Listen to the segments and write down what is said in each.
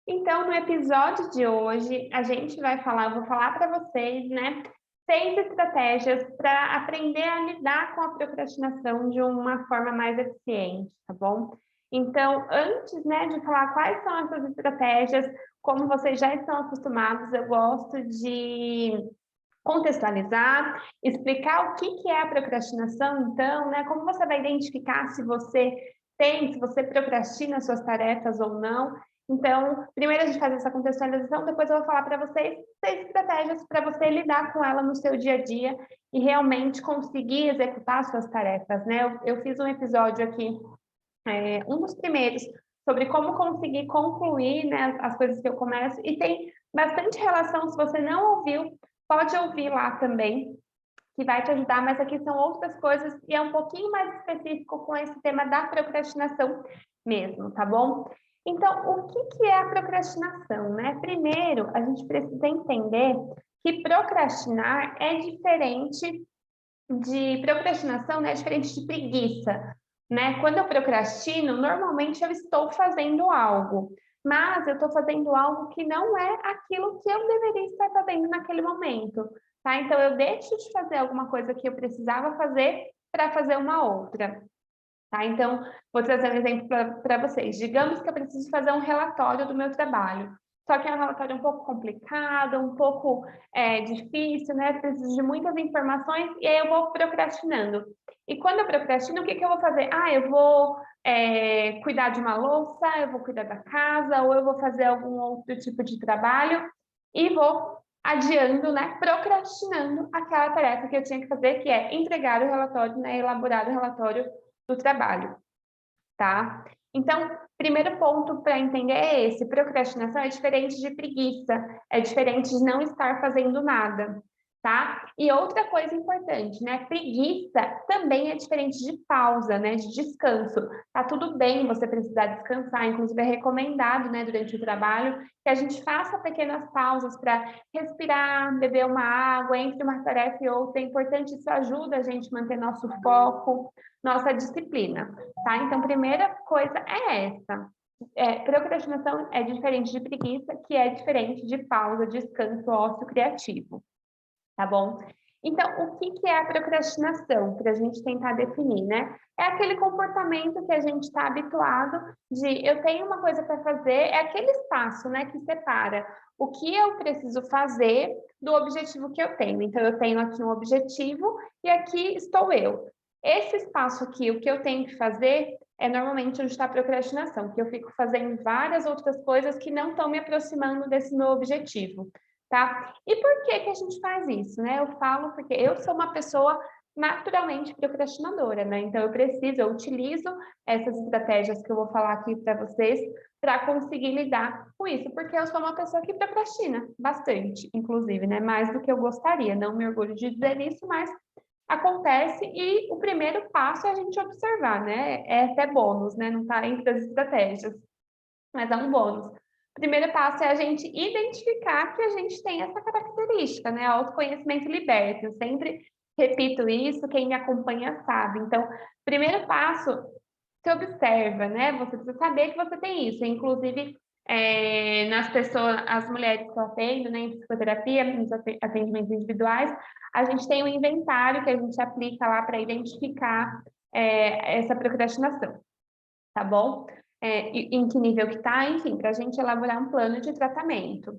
Então, no episódio de hoje, a gente vai falar, eu vou falar para vocês, né, 6 estratégias para aprender a lidar com a procrastinação de uma forma mais eficiente, tá bom? Então, antes, né, de falar quais são essas estratégias, como vocês já estão acostumados, eu gosto de contextualizar, explicar o que é a procrastinação, então, né, como você vai identificar se você se você procrastina suas tarefas ou não. Então, primeiro a gente faz essa contextualização, depois eu vou falar para vocês 6 estratégias para você lidar com ela no seu dia a dia e realmente conseguir executar suas tarefas, né? Eu fiz um episódio aqui, um dos primeiros, sobre como conseguir concluir, né, as coisas que eu começo, e tem bastante relação, se você não ouviu, pode ouvir lá também, que vai te ajudar, mas aqui são outras coisas e é um pouquinho mais específico com esse tema da procrastinação mesmo, tá bom? Então, o que é a procrastinação, né? Primeiro, a gente precisa entender que procrastinar é diferente de procrastinação, né? É diferente de preguiça, né? Quando eu procrastino, normalmente eu estou fazendo algo, mas eu estou fazendo algo que não é aquilo que eu deveria estar fazendo naquele momento, tá? Então eu deixo de fazer alguma coisa que eu precisava fazer para fazer uma outra. Tá? Então, vou trazer um exemplo para vocês. Digamos que eu preciso fazer um relatório do meu trabalho. Só que é um relatório um pouco complicado, um pouco difícil, né? Preciso de muitas informações e aí eu vou procrastinando. E quando eu procrastino, o que que eu vou fazer? Ah, eu vou cuidar de uma louça, eu vou cuidar da casa, ou eu vou fazer algum outro tipo de trabalho e vou adiando, né? Procrastinando aquela tarefa que eu tinha que fazer, que é entregar o relatório, né? Elaborar o relatório do trabalho, tá? Então, primeiro ponto para entender é esse: procrastinação é diferente de preguiça, é diferente de não estar fazendo nada, tá? E outra coisa importante, né? Preguiça também é diferente de pausa, né? De descanso. Tá tudo bem você precisar descansar, inclusive é recomendado, né, durante o trabalho, que a gente faça pequenas pausas para respirar, beber uma água entre uma tarefa e outra. É importante, isso ajuda a gente a manter nosso foco, nossa disciplina, tá? Então, primeira coisa é essa. Procrastinação é diferente de preguiça, que é diferente de pausa, descanso, ócio criativo, tá bom? Então, o que que é a procrastinação? Para a gente tentar definir, né? É aquele comportamento que a gente está habituado de eu tenho uma coisa para fazer, é aquele espaço, né, que separa o que eu preciso fazer do objetivo que eu tenho. Então, eu tenho aqui um objetivo e aqui estou eu. Esse espaço aqui, o que eu tenho que fazer, é normalmente onde está a procrastinação, que eu fico fazendo várias outras coisas que não estão me aproximando desse meu objetivo, tá? E por que que a gente faz isso, né? Eu falo porque eu sou uma pessoa naturalmente procrastinadora, né? Então eu utilizo essas estratégias que eu vou falar aqui para vocês para conseguir lidar com isso, porque eu sou uma pessoa que procrastina bastante, inclusive, né? Mais do que eu gostaria. Não me orgulho de dizer isso, mas acontece e o primeiro passo é a gente observar, né? É até bônus, né? Não está entre as estratégias, mas é um bônus. O primeiro passo é a gente identificar que a gente tem essa característica, né? Autoconhecimento liberta. Eu sempre repito isso, quem me acompanha sabe. Então, primeiro passo, se observa, né? Você precisa saber que você tem isso. Inclusive, nas pessoas, as mulheres que eu atendo, né, em psicoterapia, nos atendimentos individuais, a gente tem um inventário que a gente aplica lá para identificar essa procrastinação, tá bom? Em que nível que está, enfim, para a gente elaborar um plano de tratamento.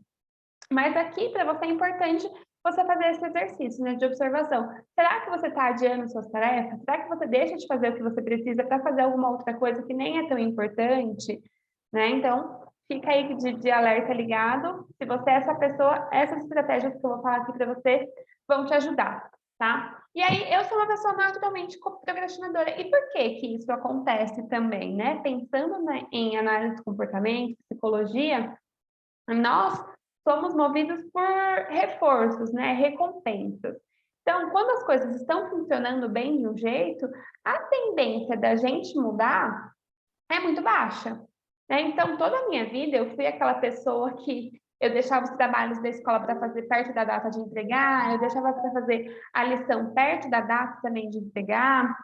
Mas aqui, para você, é importante você fazer esse exercício, né, de observação. Será que você está adiando suas tarefas? Será que você deixa de fazer o que você precisa para fazer alguma outra coisa que nem é tão importante? Né? Então, fica aí de alerta ligado. Se você é essa pessoa, essas estratégias que eu vou falar aqui para você vão te ajudar, tá? E aí, eu sou uma pessoa naturalmente procrastinadora. E por que que isso acontece também, né? Pensando, né, em análise de comportamento, psicologia, nós somos movidos por reforços, né? Recompensas. Então, quando as coisas estão funcionando bem de um jeito, a tendência da gente mudar é muito baixa, né? Então, toda a minha vida eu fui aquela pessoa que eu deixava os trabalhos da escola para fazer perto da data de entregar, eu deixava para fazer a lição perto da data também de entregar,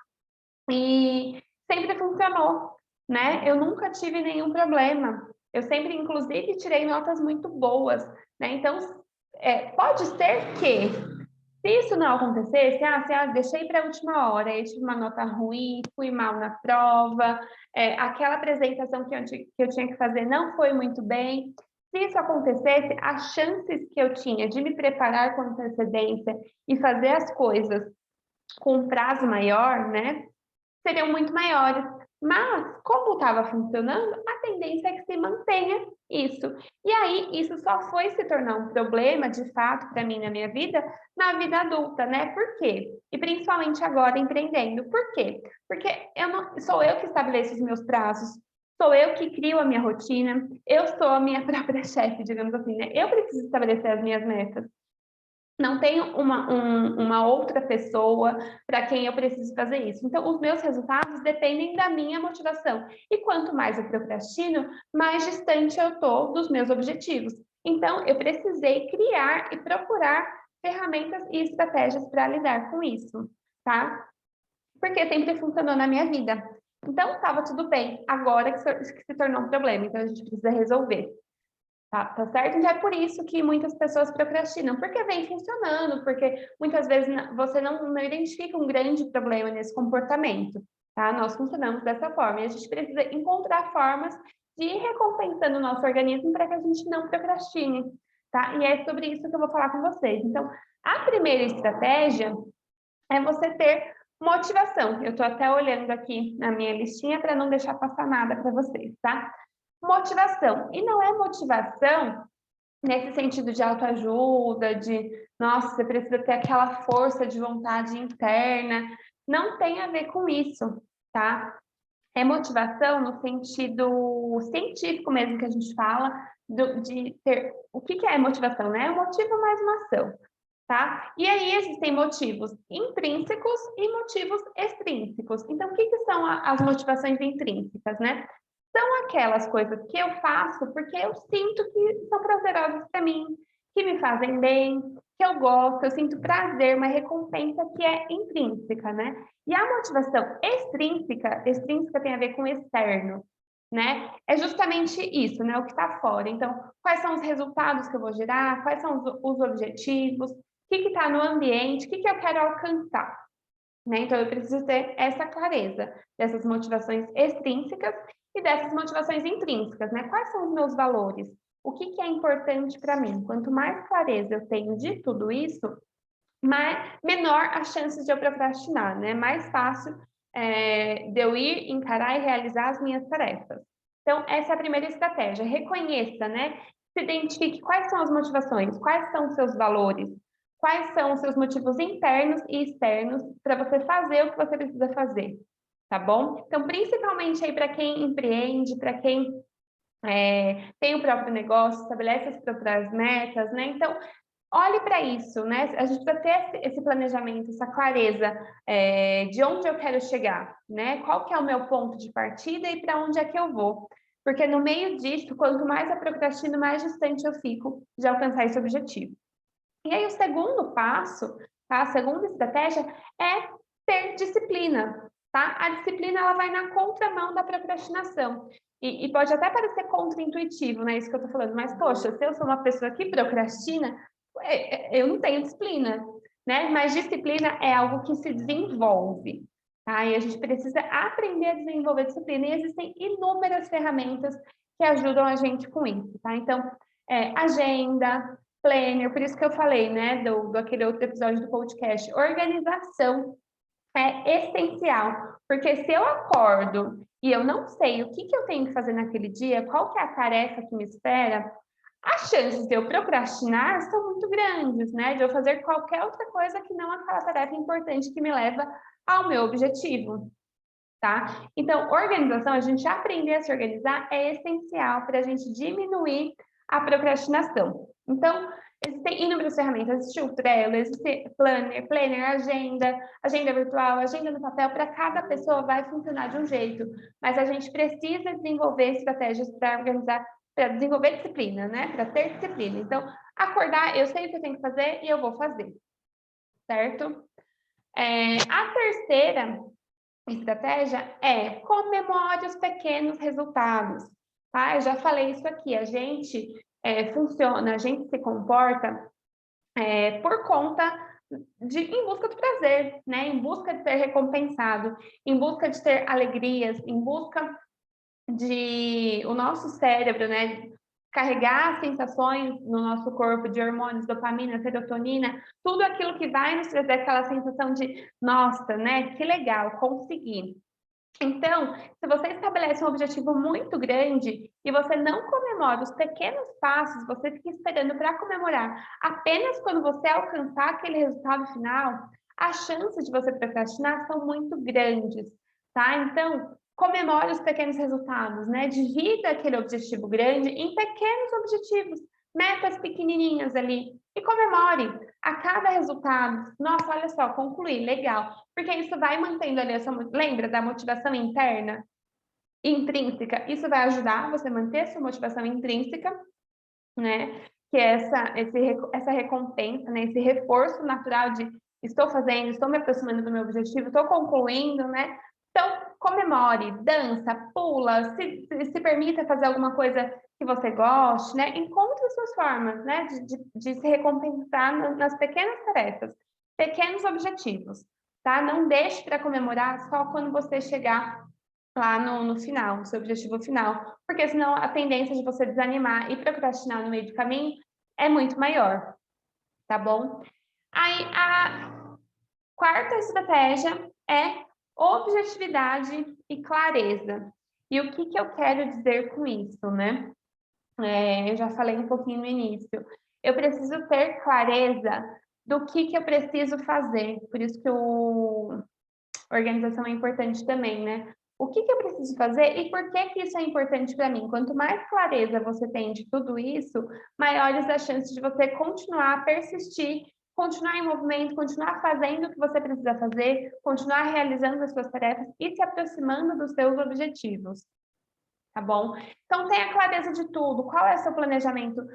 e sempre funcionou, né? Eu nunca tive nenhum problema. Eu sempre, inclusive, tirei notas muito boas, né? Então, pode ser que, se isso não acontecesse, se deixei para a última hora, eu tive uma nota ruim, fui mal na prova, aquela apresentação que eu tinha que fazer não foi muito bem. Se isso acontecesse, as chances que eu tinha de me preparar com antecedência e fazer as coisas com um prazo maior, né, seriam muito maiores. Mas, como estava funcionando, a tendência é que se mantenha isso. E aí, isso só foi se tornar um problema, de fato, para mim na minha vida, na vida adulta, né? Por quê? E principalmente agora empreendendo. Por quê? Porque sou eu que estabeleço os meus prazos, sou eu que crio a minha rotina, eu sou a minha própria chefe, digamos assim, né? Eu preciso estabelecer as minhas metas. Não tenho uma outra pessoa para quem eu preciso fazer isso. Então, os meus resultados dependem da minha motivação. E quanto mais eu procrastino, mais distante eu estou dos meus objetivos. Então, eu precisei criar e procurar ferramentas e estratégias para lidar com isso, tá? Porque sempre funcionou na minha vida. Então, estava tudo bem. Agora que se tornou um problema, então a gente precisa resolver. Tá certo? Então é por isso que muitas pessoas procrastinam, porque vem funcionando, porque muitas vezes você não identifica um grande problema nesse comportamento, tá? Nós funcionamos dessa forma e a gente precisa encontrar formas de ir recompensando o nosso organismo para que a gente não procrastine, tá? E é sobre isso que eu vou falar com vocês. Então, a primeira estratégia é você ter motivação. Eu estou até olhando aqui na minha listinha para não deixar passar nada para vocês, tá? Motivação. E não é motivação nesse sentido de autoajuda, de, nossa, você precisa ter aquela força de vontade interna. Não tem a ver com isso, tá? É motivação no sentido científico mesmo que a gente fala, de ter... O que é motivação, né? É um motivo mais uma ação, tá? E aí existem motivos intrínsecos e motivos extrínsecos. Então, o que são as motivações intrínsecas, né? São aquelas coisas que eu faço porque eu sinto que são prazerosas para mim, que me fazem bem, que eu gosto, eu sinto prazer, uma recompensa que é intrínseca, né? E a motivação extrínseca tem a ver com externo, né? É justamente isso, né? O que está fora. Então, quais são os resultados que eu vou gerar? Quais são os objetivos? O que está no ambiente? O que eu quero alcançar? Né? Então, eu preciso ter essa clareza dessas motivações extrínsecas e dessas motivações intrínsecas, né? Quais são os meus valores? O que é importante para mim? Quanto mais clareza eu tenho de tudo isso, menor as chances de eu procrastinar, né? Mais fácil de eu ir, encarar e realizar as minhas tarefas. Então, essa é a primeira estratégia. Reconheça, né? Se identifique quais são as motivações, quais são os seus valores, quais são os seus motivos internos e externos para você fazer o que você precisa fazer, tá bom? Então, principalmente aí para quem empreende, para quem tem o próprio negócio, estabelece as próprias metas, né? Então, olhe para isso, né? A gente precisa ter esse planejamento, essa clareza de onde eu quero chegar, né? Qual que é o meu ponto de partida e para onde é que eu vou. Porque no meio disso, quanto mais eu procrastino, mais distante eu fico de alcançar esse objetivo. E aí o segundo passo, tá? A segunda estratégia é ter disciplina, tá? A disciplina ela vai na contramão da procrastinação. E pode até parecer contraintuitivo, né? Isso que eu tô falando, mas poxa, se eu sou uma pessoa que procrastina, eu não tenho disciplina, né? Mas disciplina é algo que se desenvolve, tá? E a gente precisa aprender a desenvolver disciplina. E existem inúmeras ferramentas que ajudam a gente com isso, tá? Então, agenda, planner, por isso que eu falei, né, do aquele outro episódio do podcast, organização é essencial, porque se eu acordo e eu não sei o que eu tenho que fazer naquele dia, qual que é a tarefa que me espera, as chances de eu procrastinar são muito grandes, né, de eu fazer qualquer outra coisa que não aquela tarefa importante que me leva ao meu objetivo. Tá? Então, organização, a gente aprender a se organizar é essencial para a gente diminuir a procrastinação. Então, existem inúmeras ferramentas, existe o Trello, existe planner, agenda virtual, agenda no papel, para cada pessoa vai funcionar de um jeito, mas a gente precisa desenvolver estratégias para organizar, para desenvolver disciplina, né? Para ter disciplina. Então, acordar, eu sei o que eu tenho que fazer e eu vou fazer, certo? A terceira estratégia é comemore os pequenos resultados. tá? Eu já falei isso aqui, a gente funciona, a gente se comporta por conta em busca do prazer, né? Em busca de ser recompensado, em busca de ter alegrias, em busca de o nosso cérebro, né, carregar sensações no nosso corpo de hormônios, dopamina, serotonina, tudo aquilo que vai nos trazer aquela sensação de, nossa, né, que legal, consegui. Então, se você estabelece um objetivo muito grande e você não comemora os pequenos passos, você fica esperando para comemorar apenas quando você alcançar aquele resultado final, as chances de você procrastinar são muito grandes, tá? Então, comemore os pequenos resultados, né? Divida aquele objetivo grande em pequenos objetivos, metas pequenininhas ali e comemore a cada resultado. Nossa, olha só, concluí, legal. Porque isso vai mantendo ali essa, lembra da motivação interna, intrínseca? Isso vai ajudar você a manter essa motivação intrínseca, né? Que é essa recompensa, né? Esse reforço natural de estou fazendo, estou me aproximando do meu objetivo, estou concluindo, né? Então, comemore, dança, pula, se permita fazer alguma coisa que você goste, né? Encontre suas formas, né? De se recompensar nas pequenas tarefas, pequenos objetivos, tá? Não deixe para comemorar só quando você chegar lá no final, no seu objetivo final, porque senão a tendência de você desanimar e procrastinar no meio do caminho é muito maior, tá bom? Aí a quarta estratégia é objetividade e clareza. E o que eu quero dizer com isso, né? Eu já falei um pouquinho no início. Eu preciso ter clareza do que eu preciso fazer. Por isso que organização é importante também, né? O que eu preciso fazer e por que isso é importante para mim? Quanto mais clareza você tem de tudo isso, maiores as chances de você continuar a persistir, continuar em movimento, continuar fazendo o que você precisa fazer, continuar realizando as suas tarefas e se aproximando dos seus objetivos, tá bom? Então, tenha clareza de tudo. Qual é o seu planejamento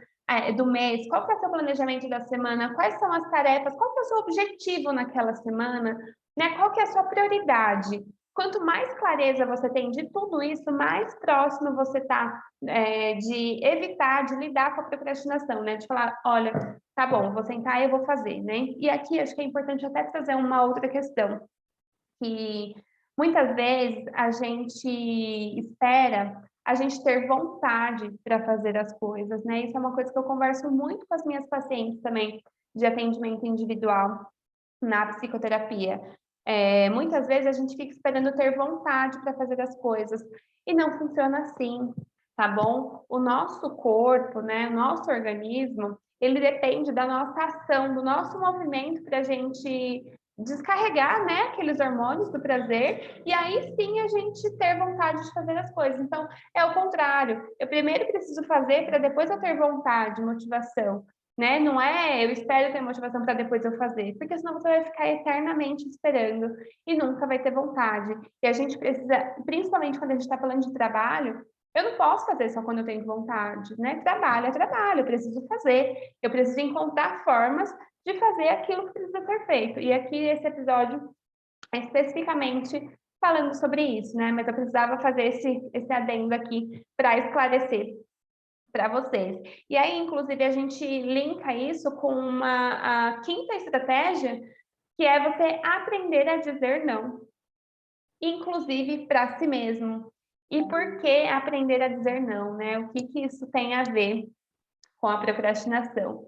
do mês? Qual que é o seu planejamento da semana? Quais são as tarefas? Qual que é o seu objetivo naquela semana? Né? Qual que é a sua prioridade? Quanto mais clareza você tem de tudo isso, mais próximo você está de evitar, de lidar com a procrastinação, né? De falar, olha, tá bom, vou sentar e eu vou fazer, né? E aqui acho que é importante até trazer uma outra questão, que muitas vezes a gente espera a gente ter vontade para fazer as coisas, né? Isso é uma coisa que eu converso muito com as minhas pacientes também, de atendimento individual na psicoterapia. Muitas vezes a gente fica esperando ter vontade para fazer as coisas, e não funciona assim, tá bom? O nosso corpo, né, o nosso organismo, ele depende da nossa ação, do nosso movimento para a gente descarregar, né, aqueles hormônios do prazer, e aí sim a gente ter vontade de fazer as coisas. Então, é o contrário. Eu primeiro preciso fazer para depois eu ter vontade, motivação, né? Não é eu espero ter motivação para depois eu fazer, porque senão você vai ficar eternamente esperando e nunca vai ter vontade. E a gente precisa, principalmente quando a gente está falando de trabalho, eu não posso fazer só quando eu tenho vontade, né? Trabalho é trabalho, eu preciso fazer, eu preciso encontrar formas de fazer aquilo que precisa ser feito. E aqui esse episódio é especificamente falando sobre isso, né? Mas eu precisava fazer esse adendo aqui para esclarecer para vocês. E aí, inclusive, a gente linka isso com a quinta estratégia, que é você aprender a dizer não, inclusive para si mesmo. E por que aprender a dizer não, né? O que isso tem a ver com a procrastinação?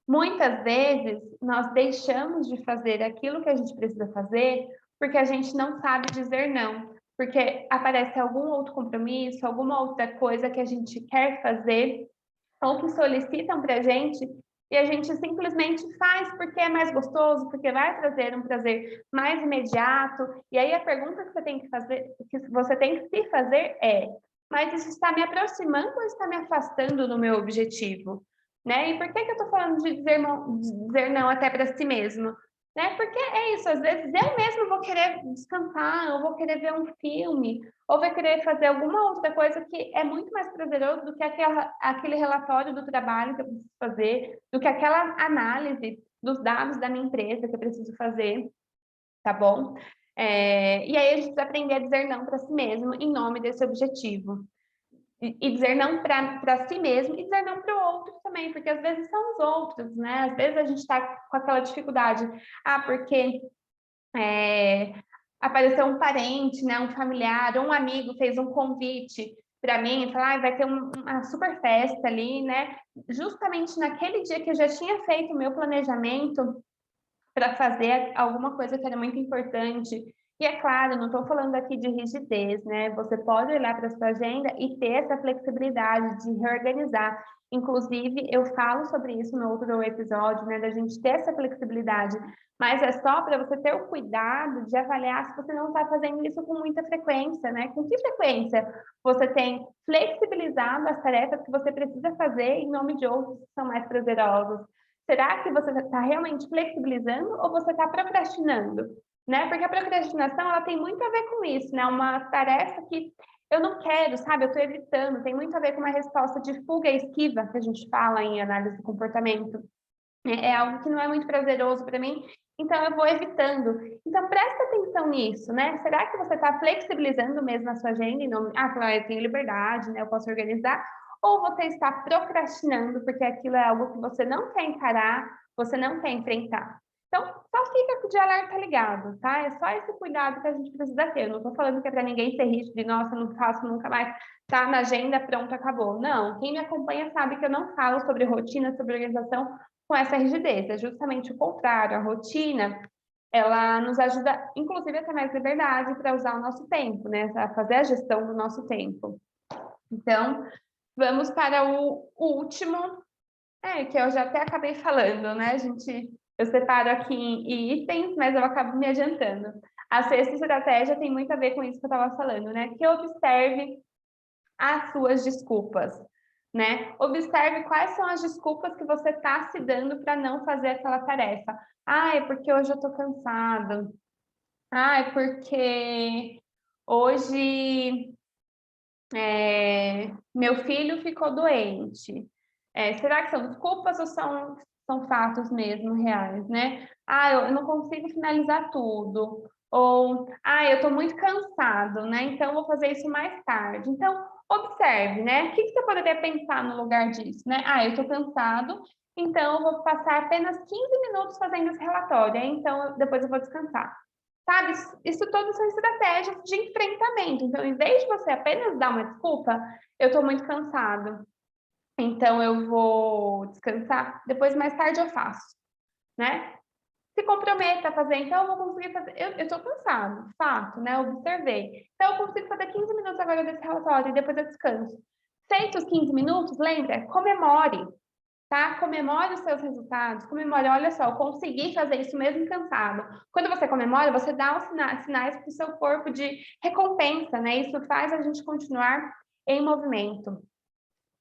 Muitas vezes, nós deixamos de fazer aquilo que a gente precisa fazer porque a gente não sabe dizer não, porque aparece algum outro compromisso, alguma outra coisa que a gente quer fazer ou que solicitam para a gente e a gente simplesmente faz porque é mais gostoso, porque vai trazer um prazer mais imediato. E aí a pergunta que você tem que fazer, que você tem que se fazer é: mas isso está me aproximando ou está me afastando do meu objetivo? Né? E por que eu estou falando de dizer não até para si mesmo? Né? Porque é isso, às vezes eu mesmo vou querer descansar, ou vou querer ver um filme, ou vai querer fazer alguma outra coisa que é muito mais prazeroso do que aquele relatório do trabalho que eu preciso fazer, do que aquela análise dos dados da minha empresa que eu preciso fazer, tá bom? E aí a gente precisa aprender a dizer não para si mesmo em nome desse objetivo. e dizer não para si mesmo e dizer não para o outro também, porque às vezes são os outros, né? Às vezes a gente está com aquela dificuldade, porque apareceu um parente, né, um familiar, ou um amigo fez um convite para mim, falar, vai ter uma super festa ali, né? Justamente naquele dia que eu já tinha feito o meu planejamento para fazer alguma coisa que era muito importante. E é claro, não estou falando aqui de rigidez, né? Você pode olhar para a sua agenda e ter essa flexibilidade de reorganizar. Inclusive, eu falo sobre isso no outro episódio, né? Da gente ter essa flexibilidade. Mas é só para você ter o cuidado de avaliar se você não está fazendo isso com muita frequência, né? Com que frequência você tem flexibilizado as tarefas que você precisa fazer em nome de outros que são mais prazerosos? Será que você está realmente flexibilizando ou você está procrastinando? Né? Porque a procrastinação ela tem muito a ver com isso, né? Uma tarefa que eu não quero, sabe? Eu estou evitando, tem muito a ver com uma resposta de fuga e esquiva, que a gente fala em análise do comportamento. É algo que não é muito prazeroso para mim, então eu vou evitando. Então presta atenção nisso, né? Será que você está flexibilizando mesmo a sua agenda e não, claro, eu tenho liberdade, né? Eu posso organizar, ou você está procrastinando porque aquilo é algo que você não quer encarar, você não quer enfrentar. Então, só fica de alerta ligado, tá? É só esse cuidado que a gente precisa ter. Eu não estou falando que é para ninguém ser rígido, nossa, não faço nunca mais, tá na agenda, pronto, acabou. Não, quem me acompanha sabe que eu não falo sobre rotina, sobre organização com essa rigidez. É justamente o contrário. A rotina, ela nos ajuda, inclusive, a ter mais liberdade para usar o nosso tempo, né? A fazer a gestão do nosso tempo. Então, vamos para o último, que eu já até acabei falando, né? Eu separo aqui em itens, mas eu acabo me adiantando. A sexta estratégia tem muito a ver com isso que eu estava falando, né? Que observe as suas desculpas, né? Observe quais são as desculpas que você está se dando para não fazer aquela tarefa. É porque hoje eu estou cansado. É porque hoje meu filho ficou doente. Será que são desculpas ou são fatos mesmo reais, né? Eu não consigo finalizar tudo. Ou, eu estou muito cansado, né? Então, vou fazer isso mais tarde. Então, observe, né? O que você poderia pensar no lugar disso, né? Eu estou cansado, então eu vou passar apenas 15 minutos fazendo esse relatório, então depois eu vou descansar. Sabe, isso tudo são estratégias de enfrentamento. Então, em vez de você apenas dar uma desculpa, eu estou muito cansado, então eu vou descansar, depois mais tarde eu faço, né? Se comprometa a fazer, então eu vou conseguir fazer. Eu estou cansado, fato, né? Eu observei. Então eu consigo fazer 15 minutos agora desse relatório e depois eu descanso. Feitos os 15 minutos, lembra? Comemore, tá? Comemore os seus resultados, comemore, olha só, eu consegui fazer isso mesmo cansado. Quando você comemora, você dá os sinais para o seu corpo de recompensa, né? Isso faz a gente continuar em movimento,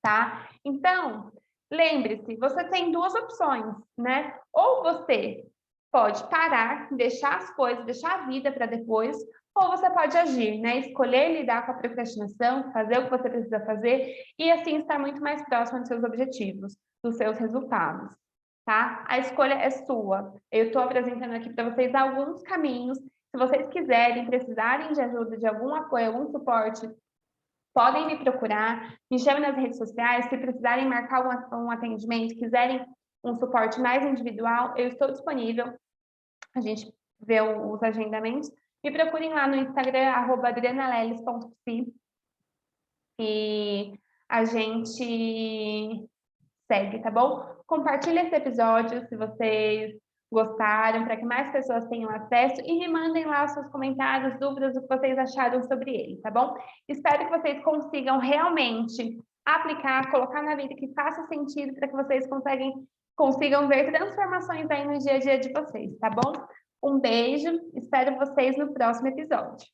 tá? Então, lembre-se, você tem duas opções, né? Ou você pode parar, deixar as coisas, deixar a vida para depois, ou você pode agir, né? Escolher lidar com a procrastinação, fazer o que você precisa fazer e assim estar muito mais próximo dos seus objetivos, dos seus resultados, tá? A escolha é sua. Eu estou apresentando aqui para vocês alguns caminhos. Se vocês quiserem, precisarem de ajuda, de algum apoio, algum suporte, podem me procurar, me chamem nas redes sociais. Se precisarem marcar um atendimento, quiserem um suporte mais individual, eu estou disponível. A gente vê os agendamentos. Me procurem lá no Instagram, @adrianaleles.psi, e a gente segue, tá bom? Compartilhe esse episódio se vocês gostaram, para que mais pessoas tenham acesso, e me mandem lá os seus comentários, dúvidas, o que vocês acharam sobre ele, tá bom? Espero que vocês consigam realmente aplicar, colocar na vida que faça sentido, para que vocês consigam ver transformações aí no dia a dia de vocês, tá bom? Um beijo, espero vocês no próximo episódio.